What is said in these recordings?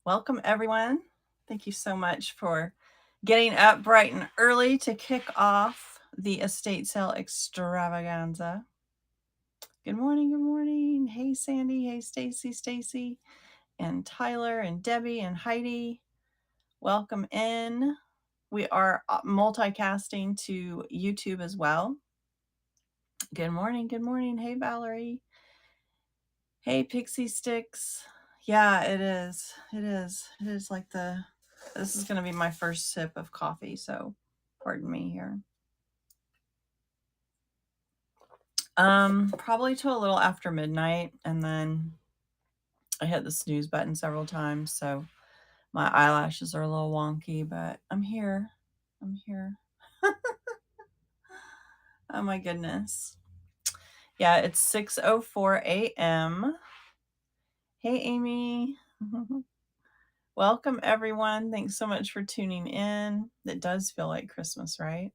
Welcome, everyone. Thank you so much for getting up bright and early to kick off the estate sale extravaganza. Good morning. Good morning. Hey, Sandy. Hey, Stacy, and Tyler, and Debbie, and Heidi. Welcome in. We are multicasting to YouTube as well. Good morning. Good morning. Hey, Valerie. Hey, Pixie Sticks. Yeah, it is. It is like this is going to be my first sip of coffee, so pardon me here. Probably till a little after midnight, and then I hit the snooze button several times, so my eyelashes are a little wonky, but I'm here. I'm here. Oh my goodness. Yeah, it's 6:04 a.m. Hey, Amy. Welcome, everyone. Thanks so much for tuning in. It does feel like Christmas, right?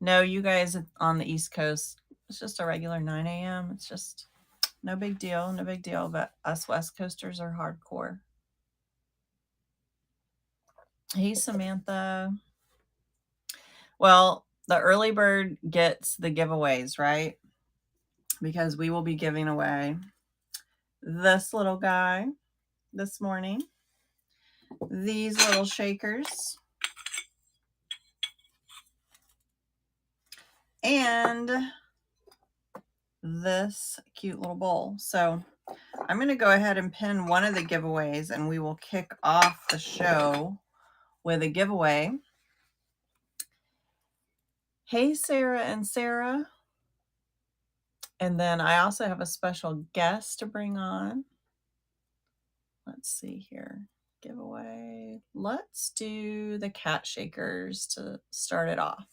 No, you guys on the East Coast, it's just a regular 9 a.m. It's just no big deal, no big deal. But us West Coasters are hardcore. Hey, Samantha. Well, the early bird gets the giveaways, right? Because we will be giving away this little guy this morning, these little shakers, and this cute little bowl. So I'm going to go ahead and pin one of the giveaways, and we will kick off the show with a giveaway. Hey, Sarah and Sarah. And then I also have a special guest to bring on. Let's see here. Giveaway. Let's do the cat shakers to start it off.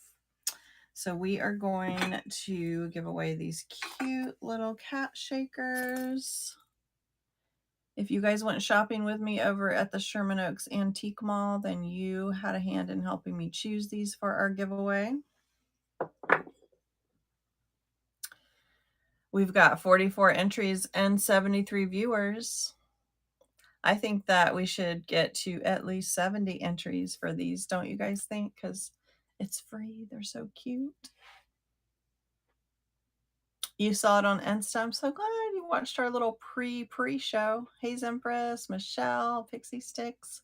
So we are going to give away these cute little cat shakers. If you guys went shopping with me over at the Sherman Oaks Antique Mall, then you had a hand in helping me choose these for our giveaway. We've got 44 entries and 73 viewers. I think that we should get to at least 70 entries for these, don't you guys think? Because it's free. They're so cute. You saw it on Insta. I'm so glad you watched our little pre-show. Hey, Empress, Michelle, Pixie Sticks.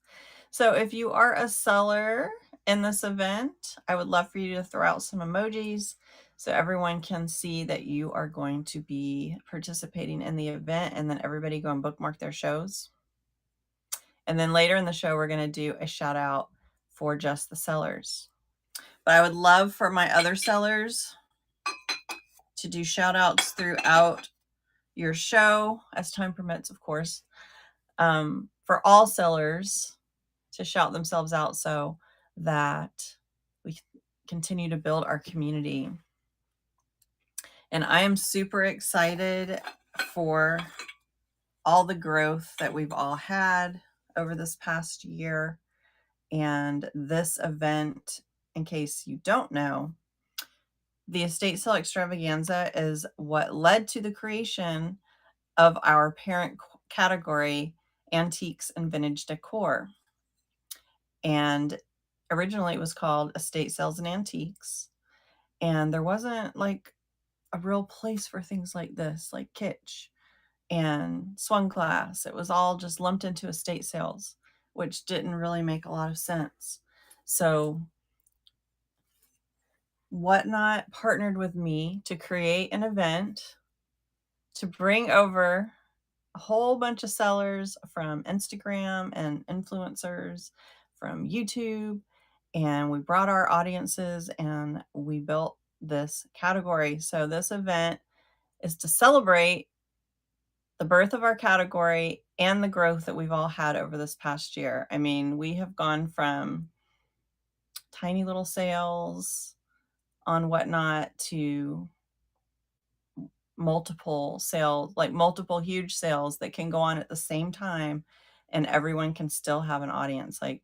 So if you are a seller in this event, I would love for you to throw out some emojis so everyone can see that you are going to be participating in the event, and then everybody go and bookmark their shows. And then later in the show, we're going to do a shout out for just the sellers. But I would love for my other sellers to do shout outs throughout your show, as time permits, of course, for all sellers to shout themselves out so that we continue to build our community. And I am super excited for all the growth that we've all had over this past year. And this event, in case you don't know, the estate sale extravaganza is what led to the creation of our parent category, antiques and vintage decor. And originally it was called estate sales and antiques. And there wasn't like a real place for things like this, like kitsch and swung class. It was all just lumped into estate sales, which didn't really make a lot of sense. So Whatnot partnered with me to create an event to bring over a whole bunch of sellers from Instagram and influencers from YouTube. And we brought our audiences and we built this category. So this event is to celebrate the birth of our category and the growth that we've all had over this past year. I mean, we have gone from tiny little sales on Whatnot to multiple sales, like multiple huge sales that can go on at the same time, and everyone can still have an audience. Like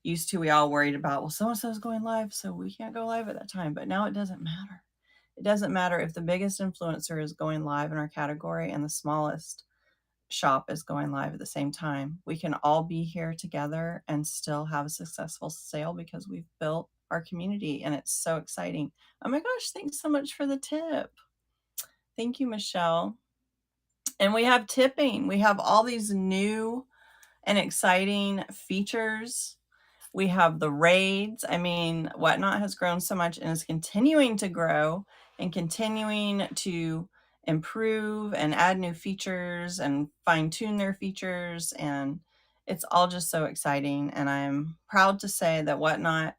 used to, we all worried about, well, so-and-so's going live, so we can't go live at that time. But now it doesn't matter. It doesn't matter if the biggest influencer is going live in our category and the smallest shop is going live at the same time. We can all be here together and still have a successful sale because we've built our community, and it's so exciting. Oh my gosh, thanks so much for the tip. Thank you, Michelle. And we have tipping. We have all these new and exciting features. We have the raids. I mean, Whatnot has grown so much and is continuing to grow and continuing to improve and add new features and fine tune their features. And it's all just so exciting. And I'm proud to say that Whatnot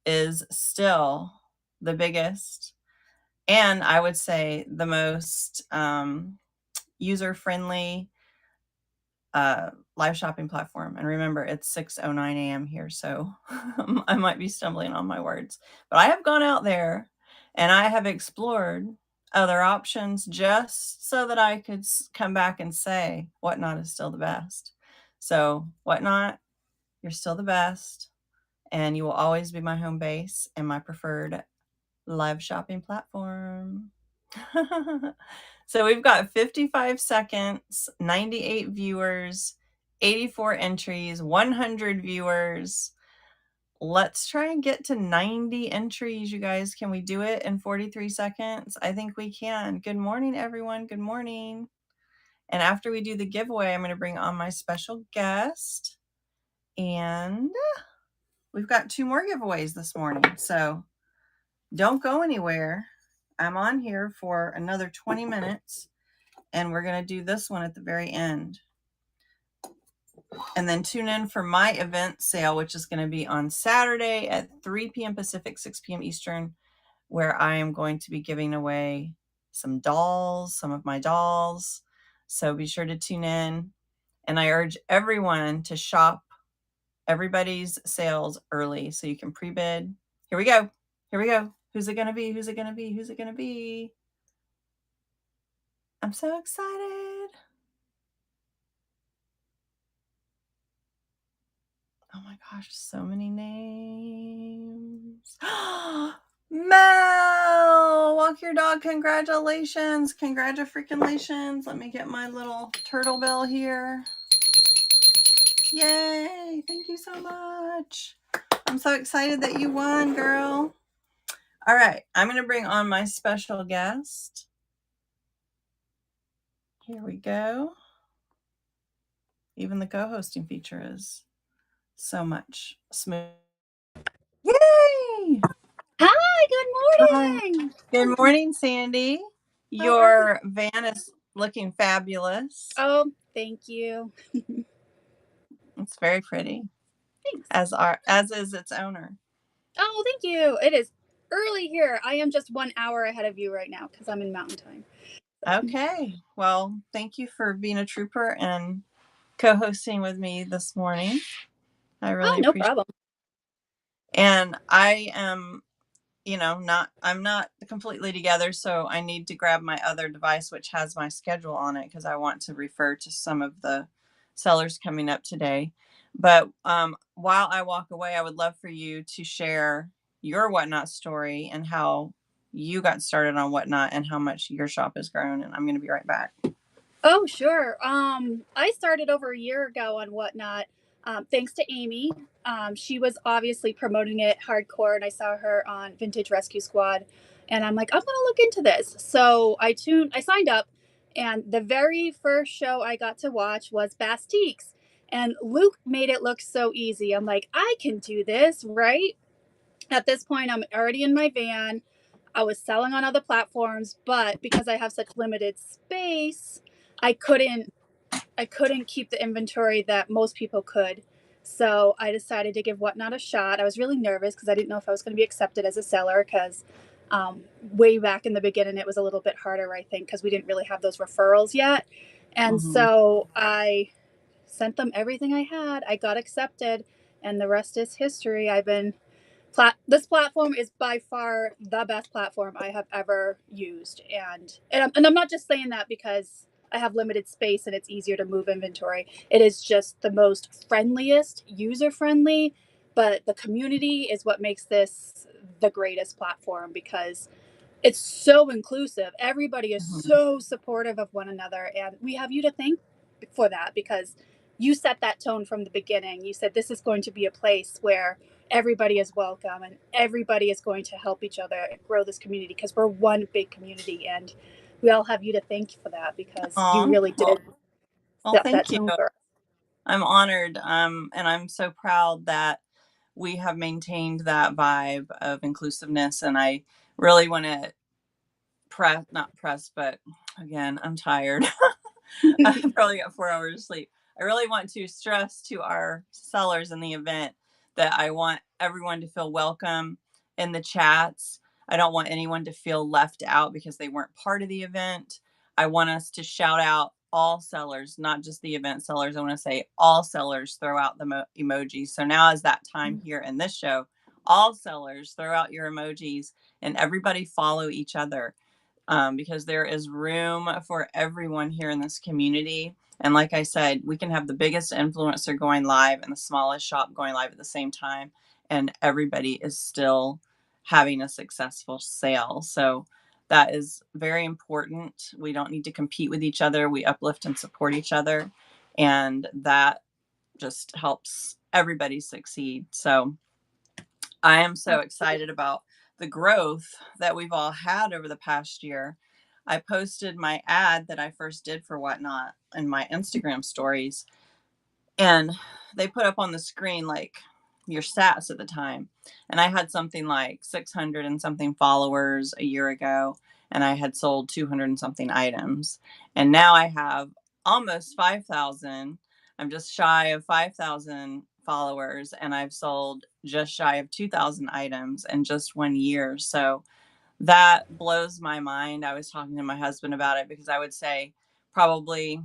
is still the biggest, and I would say the most user friendly live shopping platform. And remember, it's 6:09 a.m. here, so I might be stumbling on my words. But I have gone out there and I have explored other options just so that I could come back and say Whatnot is still the best. So Whatnot, you're still the best, and you will always be my home base and my preferred live shopping platform. So we've got 55 seconds, 98 viewers, 84 entries, 100 viewers. Let's try and get to 90 entries, you guys. Can we do it in 43 seconds? I think we can. Good morning, everyone. Good morning. And after we do the giveaway, I'm going to bring on my special guest. And we've got 2 more giveaways this morning. So don't go anywhere. I'm on here for another 20 minutes, and we're going to do this one at the very end. And then tune in for my event sale, which is going to be on Saturday at 3 p.m. Pacific, 6 p.m. Eastern, where I am going to be giving away some dolls, some of my dolls. So be sure to tune in. And I urge everyone to shop everybody's sales early so you can pre-bid. Here we go. Here we go. Who's it going to be? Who's it going to be? Who's it going to be? I'm so excited. Oh my gosh, so many names. Mel, walk your dog. Congratulations. Congratulations. Let me get my little turtle bell here. Yay. Thank you so much. I'm so excited that you won, girl. All right. I'm going to bring on my special guest. Here we go. Even the co-hosting feature is so much smooth. Yay! Hi, good morning. Hi. Good morning, Sandy. Your van is looking fabulous. Oh, thank you. It's very pretty. Thanks. As is its owner. Oh, thank you. It is early here. I am just 1 hour ahead of you right now because I'm in Mountain Time. Okay. Well, thank you for being a trooper and co-hosting with me this morning. I really no appreciate problem. it. And I am, I'm not completely together, so I need to grab my other device, which has my schedule on it, because I want to refer to some of the sellers coming up today. But while I walk away, I would love for you to share your Whatnot story and how you got started on Whatnot and how much your shop has grown. And I'm going to be right back. Oh, sure. I started over a year ago on Whatnot, thanks to Amy. She was obviously promoting it hardcore, and I saw her on Vintage Rescue Squad, and I'm like, I'm gonna look into this. So I signed up, and the very first show I got to watch was Bastiques, and Luke made it look so easy. I'm like, I can do this, right? At this point, I'm already in my van. I was selling on other platforms, but because I have such limited space, I couldn't keep the inventory that most people could. So I decided to give Whatnot a shot. I was really nervous because I didn't know if I was going to be accepted as a seller because way back in the beginning, it was a little bit harder, I think, because we didn't really have those referrals yet. And so I sent them everything I had. I got accepted, and the rest is history. This platform is by far the best platform I have ever used. And I'm not just saying that because I have limited space and it's easier to move inventory. It is just the most friendliest, user friendly, but the community is what makes this the greatest platform because it's so inclusive. Everybody is so supportive of one another, and we have you to thank for that, because you set that tone from the beginning. You said this is going to be a place where everybody is welcome and everybody is going to help each other and grow this community, because we're one big community, and we all have you to thank for that, because you Aw, really did well, set that thank you. tone for us. I'm honored, and I'm so proud that we have maintained that vibe of inclusiveness. And I really want to not press, but again, I'm tired. I probably got 4 hours of sleep. I really want to stress to our sellers in the event that I want everyone to feel welcome in the chats. I don't want anyone to feel left out because they weren't part of the event. I want us to shout out all sellers, not just the event sellers. I want to say all sellers, throw out the emojis. So now is that time here in this show. All sellers, throw out your emojis, and everybody follow each other, because there is room for everyone here in this community. And like I said, we can have the biggest influencer going live and the smallest shop going live at the same time, and everybody is still having a successful sale. So that is very important. We don't need to compete with each other. We uplift and support each other, and that just helps everybody succeed. So I am so excited about the growth that we've all had over the past year. I posted my ad that I first did for Whatnot in my Instagram stories, and they put up on the screen like your stats at the time. And I had something like 600 and something followers a year ago, and I had sold 200 and something items. And now I have almost 5,000. I'm just shy of 5,000 followers, and I've sold just shy of 2,000 items in just 1 year. So that blows my mind. I was talking to my husband about it because I would say probably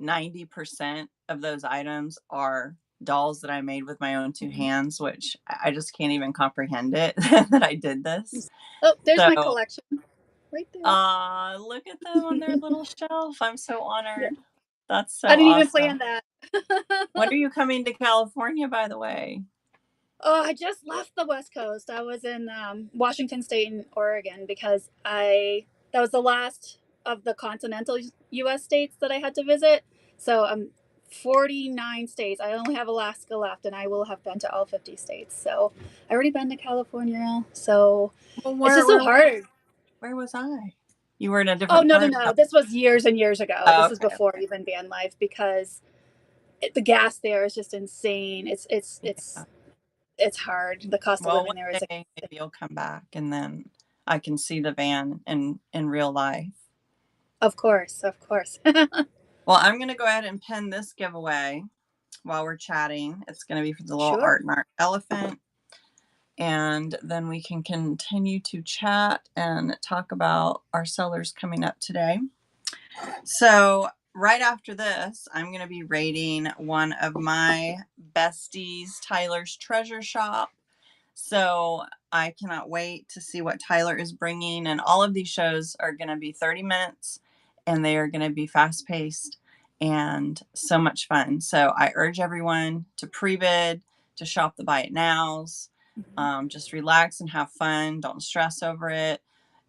90% of those items are dolls that I made with my own two hands, which I just can't even comprehend it that I did this. Oh, there's my So, collection right there. look at them on their little shelf. I'm so Yeah. honored. That's I so didn't even awesome. plan that. When are you coming to California, by the way? Oh, I just left the West Coast. I was in Washington State and Oregon, because I that was the last of the continental U.S. states that I had to visit. So 49 states. I only have Alaska left, and I will have been to all 50 states. So I already been to California. So Well, it's just so hard. where was I? You were in a Oh, different no, no, part no! of This was years and years ago. Oh, This is okay. before even van life, because the gas there is just insane. Yeah. It's hard. The cost of Well, living one there is. day maybe you'll come back and then I can see the van in real life. Of course, of course. Well, I'm going to go ahead and pin this giveaway while we're chatting. It's going to be for the little Sure. art and art elephant. And then we can continue to chat and talk about our sellers coming up today. So, right after this, I'm going to be rating one of my besties, Tyler's Treasure Shop. So I cannot wait to see what Tyler is bringing. And all of these shows are going to be 30 minutes, and they are going to be fast paced and so much fun. So I urge everyone to pre-bid, to shop the buy it nows. Just relax and have fun. Don't stress over it.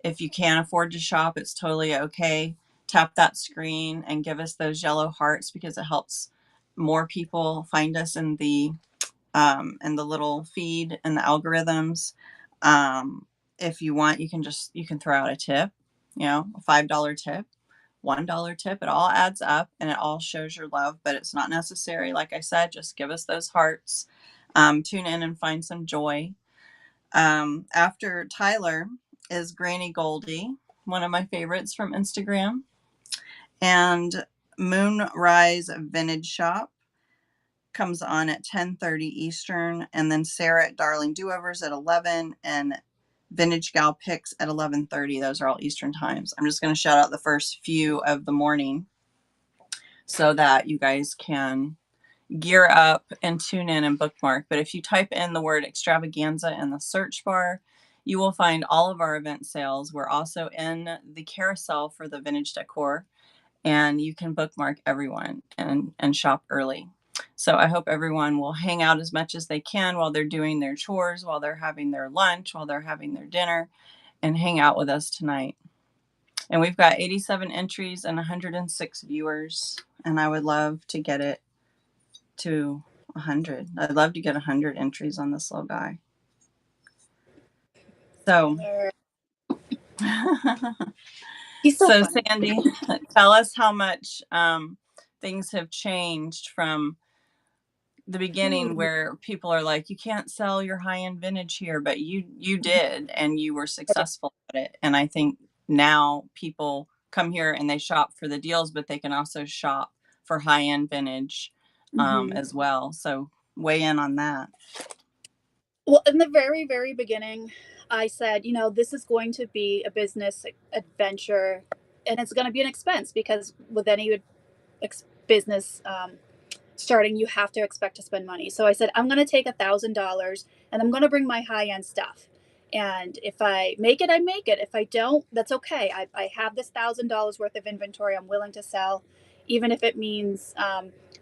If you can't afford to shop, it's totally okay. Tap that screen and give us those yellow hearts, because it helps more people find us in the little feed and the algorithms. If you want, you can throw out a tip, a $5 tip, $1 tip. It all adds up and it all shows your love, but it's not necessary. Like I said, just give us those hearts. Tune in and find some joy. After Tyler is Granny Goldie, one of my favorites from Instagram, and Moonrise Vintage Shop comes on at 10:30 Eastern, and then Sarah at Darling Do-Overs at 11, and Vintage Gal Picks at 11:30. Those are all Eastern times. I'm just going to shout out the first few of the morning so that you guys can gear up and tune in and bookmark. But if you type in the word extravaganza in the search bar, you will find all of our event sales. We're also in the carousel for the vintage decor, and you can bookmark everyone and shop early. So I hope everyone will hang out as much as they can while they're doing their chores, while they're having their lunch, while they're having their dinner, and hang out with us tonight. And we've got 87 entries and 106 viewers. and I would love to get it to 100. I'd love to get 100 entries on this little guy. So, He's so so funny. Sandy, tell us how much things have changed from the beginning, Ooh. where people are like, you can't sell your high-end vintage here, but you did, and you were successful at it. And I think now people come here and they shop for the deals, but they can also shop for high-end vintage Mhm. as well. So weigh in on that. Well, in the very, very beginning, I said, this is going to be a business adventure and it's going to be an expense because with any business starting, you have to expect to spend money. So I said, I'm going to take $1,000 and I'm going to bring my high end stuff. And if I make it, I make it. If I don't, that's okay. I have this $1,000 worth of inventory I'm willing to sell, even if it means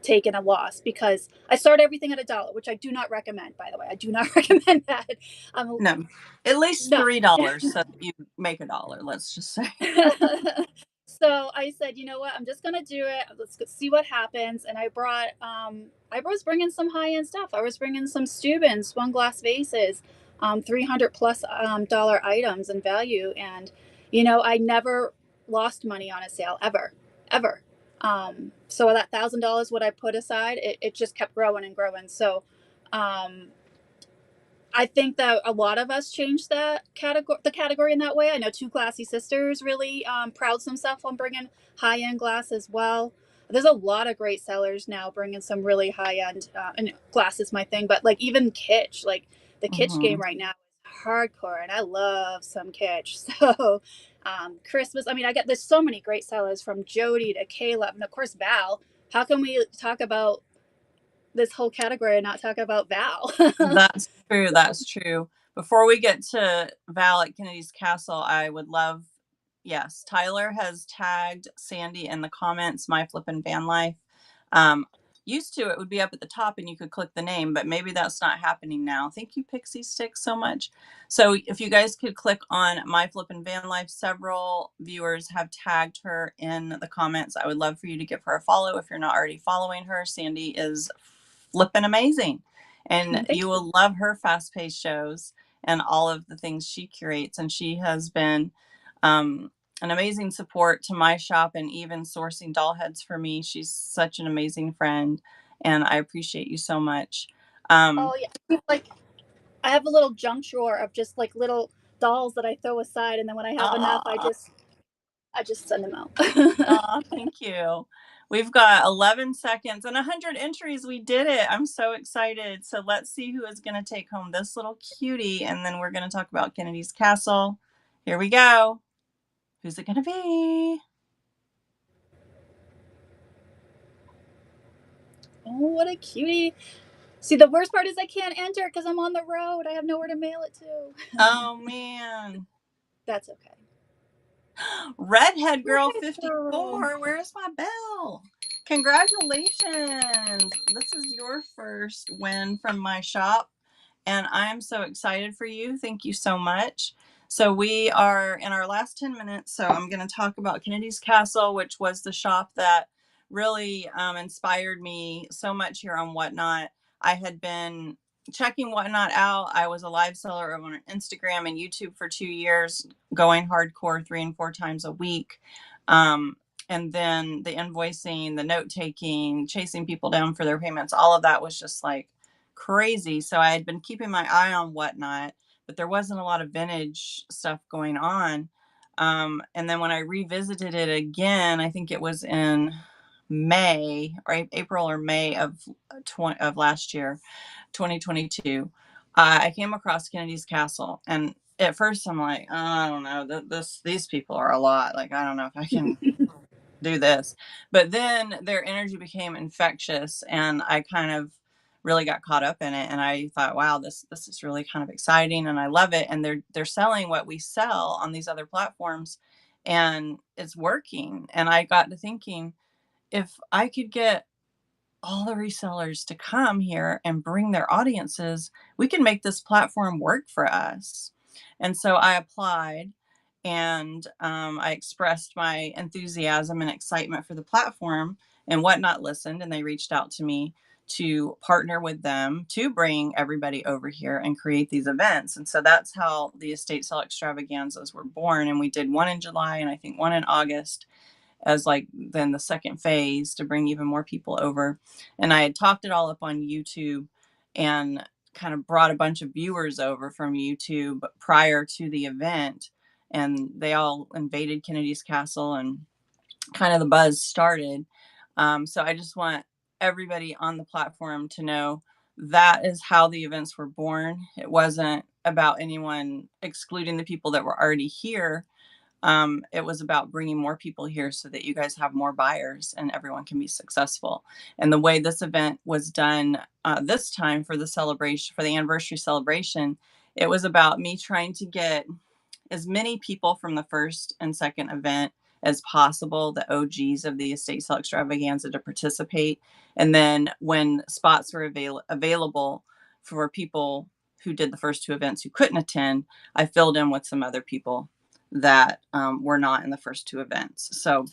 taking a loss, because I start everything at $1, which I do not recommend, by the way. I do not recommend that. No, at least No. $3 so that you make a dollar, let's just say. So I said, you know what? I'm just gonna do it. Let's see what happens. And I was bringing some high end stuff. I was bringing some Steubens, swung glass vases, 300 plus dollar items in value. And I never lost money on a sale ever, ever. So that $1,000 what I put aside, it just kept growing and growing. So um, I think that a lot of us changed the category in that way. I know Two Classy Sisters really prouds themselves on bringing high end glass as well. There's a lot of great sellers now bringing some really high end, and glass is my thing, but like even kitsch, like the kitsch game Hmm. right now is hardcore, and I love some kitsch. So, Christmas, I mean, there's so many great sellers from Jody to Caleb, and of course, Val. How can we talk about this whole category and not talk about Val? That's true. That's true. Before we get to Val at Kennedy's Castle, I would love, yes, Tyler has tagged Sandy in the comments, My Flippin' Van Life. Um, Used to, it would be up at the top and you could click the name, but maybe that's not happening now. Thank you, Pixie Sticks, so much. So if you guys could click on My Flippin' Van Life, several viewers have tagged her in the comments. I would love for you to give her a follow if you're not already following her. Sandy is flippin' amazing, and Thank you you. will love her fast-paced shows and all of the things she curates. And she has been an amazing support to my shop and even sourcing doll heads for me. She's such an amazing friend, and I appreciate you so much. Um, Oh yeah, like I have a little junk drawer of just like little dolls that I throw aside, and then when I have enough, uh, I just send them out. Thank you. We've got 11 seconds and 100 entries. We did it. I'm so excited. So let's see who is going to take home this little cutie, and then we're going to talk about Kennedy's Castle. Here we go. Who's it going to be? Oh, what a cutie! See, the worst part is I can't enter because I'm on the road. I have nowhere to mail it to. Oh, man. That's okay. Redhead Girl Redhead girl. 54. Where's my bell? Congratulations. This is your first win from my shop, and I'm so excited for you. Thank you so much. So we are in our last 10 minutes. So I'm going to talk about Kennedy's Castle, which was the shop that really inspired me so much here on Whatnot. I had been checking Whatnot out. I was a live seller on Instagram and YouTube for 2 years, going hardcore 3 and 4 times a week. And then the invoicing, the note taking, chasing people down for their payments, all of that was just like crazy. So I had been keeping my eye on Whatnot, but there wasn't a lot of vintage stuff going on. And then when I revisited it again, I think it was in May or April or May of last year, 2022. I came across Kennedy's Castle, and at first I'm like, oh, I don't know, these people are a lot. Like, I don't know if I can do this. But then their energy became infectious, and I kind of really got caught up in it, and I thought, wow, this is really kind of exciting, and I love it. And they're selling what we sell on these other platforms, and it's working. And I got to thinking, if I could get all the resellers to come here and bring their audiences, we can make this platform work for us. And so I applied, and I expressed my enthusiasm and excitement for the platform, and Whatnot listened, and they reached out to me to partner with them to bring everybody over here and create these events. And so that's how the estate sale extravaganzas were born. And we did one in July and I think one in August as like then the second phase to bring even more people over. And I had talked it all up on YouTube and kind of brought a bunch of viewers over from YouTube prior to the event. And they all invaded Kennedy's Castle and kind of the buzz started. So I just want everybody on the platform to know that is how the events were born. It wasn't about anyone excluding the people that were already here. It was about bringing more people here so that you guys have more buyers and everyone can be successful. And the way this event was done this time for the celebration, for the anniversary celebration, it was about me trying to get as many people from the first and second event as possible, the OGs of the estate sale extravaganza, to participate. And then when spots were available for people who did the first two events who couldn't attend, I filled in with some other people that were not in the first two events. So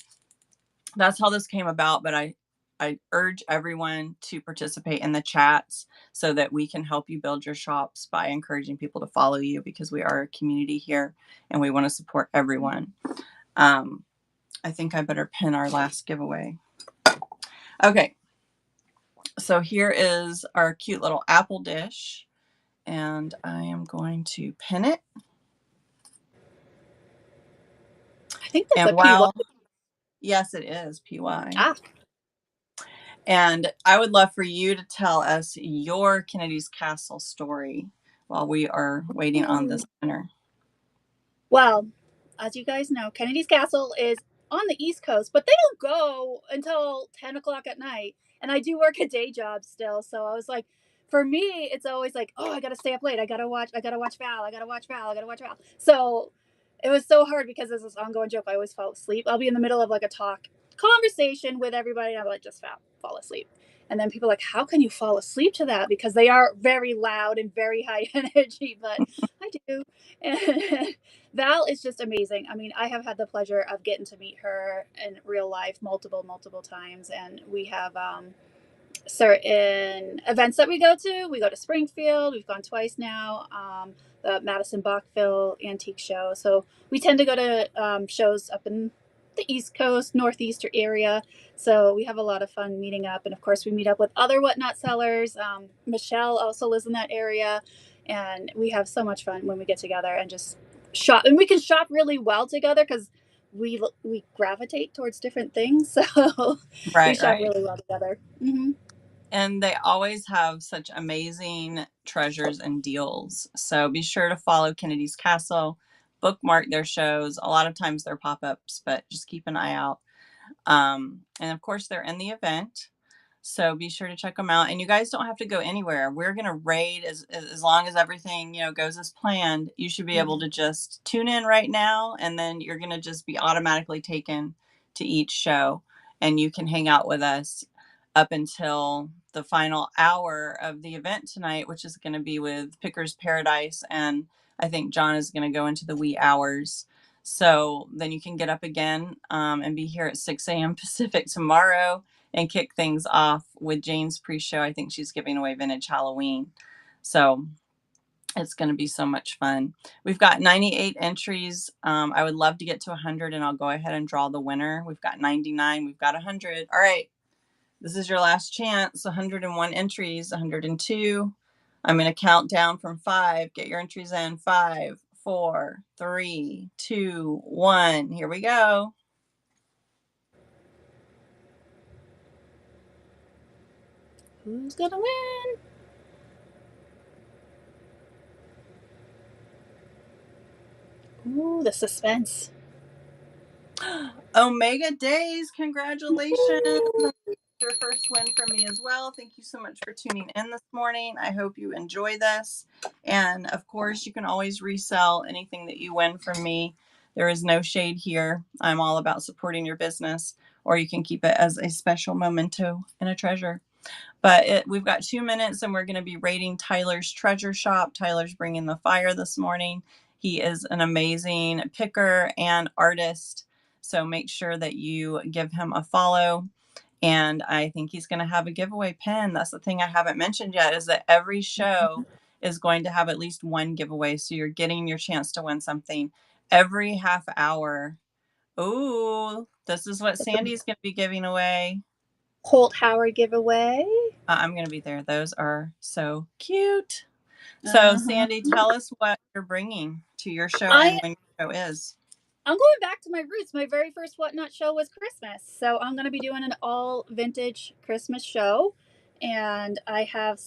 that's how this came about. But I urge everyone to participate in the chats so that we can help you build your shops by encouraging people to follow you, because we are a community here and we want to support everyone. I think I better pin our last giveaway. Okay. So here is our cute little apple dish, and I am going to pin it. I think that's And a PY. yes, it is PY. Ah, And I would love for you to tell us your Kennedy's Castle story while we are waiting on this dinner. well, as you guys know, Kennedy's Castle is on the East Coast, but they don't go until 10 o'clock at night. And I do work a day job still. So I was like, for me, it's always like, oh, I got to stay up late. I got to watch Val. I got to watch Val. I got to watch Val. So it was so hard because there's this ongoing joke. I always fall asleep. I'll be in the middle of like a conversation with everybody. And I'm like, just fall asleep. And then people are like, how can you fall asleep to that? Because they are very loud and very high energy, but I do. And Val is just amazing. I mean, I have had the pleasure of getting to meet her in real life multiple times. And we have certain events that we go to. We go to Springfield. We've gone twice now. The Madison Bachville Antique Show. So we tend to go to shows up in the East Coast, Northeastern area. So we have a lot of fun meeting up. And of course, we meet up with other Whatnot sellers. Michelle also lives in that area. And we have so much fun when we get together and just shop. And we can shop really well together because we gravitate towards different things. So we Right, shop right. really well together. Mm-hmm. And they always have such amazing treasures and deals. So be sure to follow Kennedy's Castle, bookmark their shows. A lot of times they're pop-ups, but just keep an eye out. And of course, they're in the event. So be sure to check them out. And you guys don't have to go anywhere. We're going to raid as long as everything, goes as planned. You should be able to just tune in right now, and then you're going to just be automatically taken to each show, and you can hang out with us up until the final hour of the event tonight, which is going to be with Picker's Paradise. And I think John is going to go into the wee hours. So then you can get up again and be here at 6 a.m. Pacific tomorrow and kick things off with Jane's pre-show. I think she's giving away vintage Halloween. So it's going to be so much fun. We've got 98 entries. I would love to get to 100, and I'll go ahead and draw the winner. We've got 99. We've got 100. All right. This is your last chance. 101 entries, 102. I'm going to count down from 5. Get your entries in. 5, 4, 3, 2, 1. Here we go. Who's gonna win? Ooh, the suspense. Omega Days, congratulations. Your first win from me as well. Thank you so much for tuning in this morning. I hope you enjoy this. And of course, you can always resell anything that you win from me. There is no shade here. I'm all about supporting your business, or you can keep it as a special memento and a treasure. But we've got 2 minutes and we're going to be rating Tyler's treasure shop. Tyler's bringing the fire this morning. He is an amazing picker and artist. So make sure that you give him a follow. And I think he's going to have a giveaway pin. That's the thing I haven't mentioned yet, is that every show is going to have at least one giveaway. So you're getting your chance to win something every half hour. Ooh, this is what Sandy's going to be giving away. Holt Howard giveaway. I'm going to be there. Those are so cute. So, Uh-huh. Sandy, tell us what you're bringing to your show I and when your show is. I'm going back to my roots. My very first Whatnot show was Christmas. So I'm going to be doing an all vintage Christmas show. And I have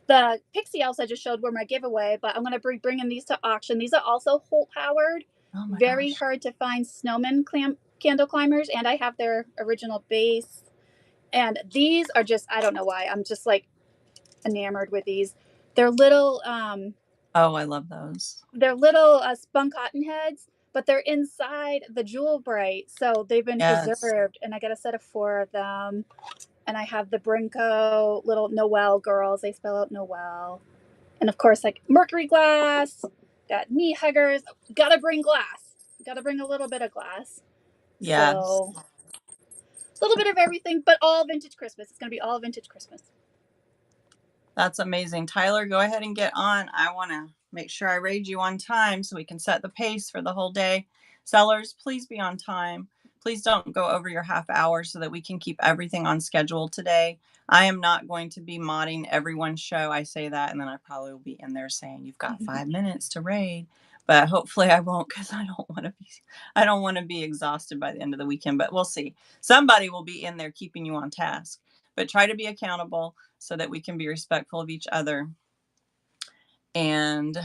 the Pixie Elves I just showed were my giveaway, but I'm going to be bringing these to auction. These are also Holt Howard, Oh my very gosh. hard to find snowman candle climbers. And I have their original base. And these are just, I don't know why. I'm just like enamored with these. They're little, Oh, I love those. spun cotton heads, but they're inside the Jewel Bright, so they've been Yes. preserved. And I got a set of 4 of them. And I have the Brinko little Noel girls. They spell out Noel. And of course, like mercury glass. Got meat huggers. Gotta bring glass. Gotta bring a little bit of glass. Yes. So a little bit of everything, but all vintage Christmas. It's gonna be all vintage Christmas. That's amazing. Tyler, go ahead and get on. I want to make sure I raid you on time so we can set the pace for the whole day. Sellers, please be on time. Please don't go over your half hour so that we can keep everything on schedule today. I am not going to be modding everyone's show. I say that, and then I probably will be in there saying you've got 5 minutes to raid. But hopefully I won't, because I don't want to be exhausted by the end of the weekend. But we'll see. Somebody will be in there keeping you on task. But try to be accountable so that we can be respectful of each other. And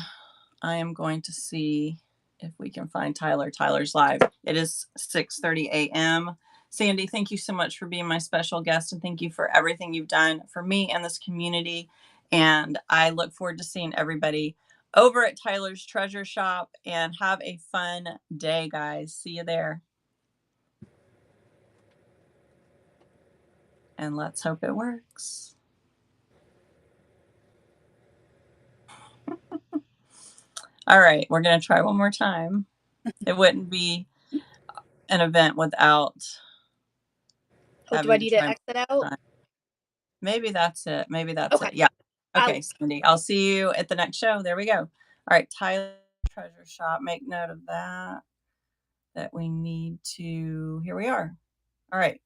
I am going to see if we can find Tyler. Tyler's live. It is 6:30 a.m. Sandy, thank you so much for being my special guest, and thank you for everything you've done for me and this community. And I look forward to seeing everybody over at Tyler's Treasure Shop, and have a fun day, guys. See you there. And let's hope it works. All right, we're going to try one more time. It wouldn't be an event without Oh, do I having to need to try. exit out? Maybe that's it. Maybe that's Okay. it. Yeah. I'll Okay, Sandy, I'll see you at the next show. There we go. All right, Tyler Treasure Shop. Make note of that we need to, here we are. All right.